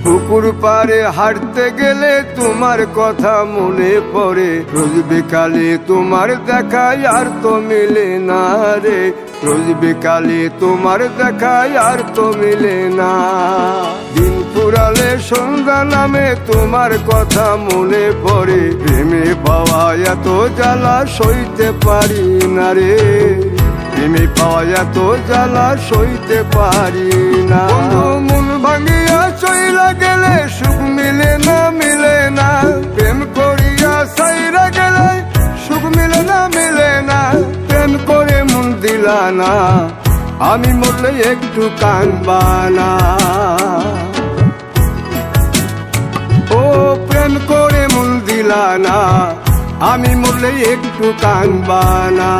পুকুর পাড়ে হাঁটতে গেলে তোমার কথা মনে পড়ে, রোজ বিকালে তোমার দেখায় আর তো মিলে না রে, রোজ বিকালে তোমার দেখায় আর তো মিলে না। দিন ফুরালে সন্ধ্যা নামে তোমার কথা মনে পড়ে, প্রেমে পাওয়া এত জ্বালা সইতে পারি না রে, প্রেমে পাওয়া এত জ্বালা সইতে পারি না। মন ভাঙিয়া চইলা গেলে সুখ মিলে না, মিলে না, প্রেম করিয়া সাইরা গেলে সুখ মিলে না, মিলে না, প্রেম করে মন দিলা না, আমি মরলে একটু কাঁদবা না। ও প্রেম করে মন দিলা না, আমি মরলে একটু কাঁদবা না।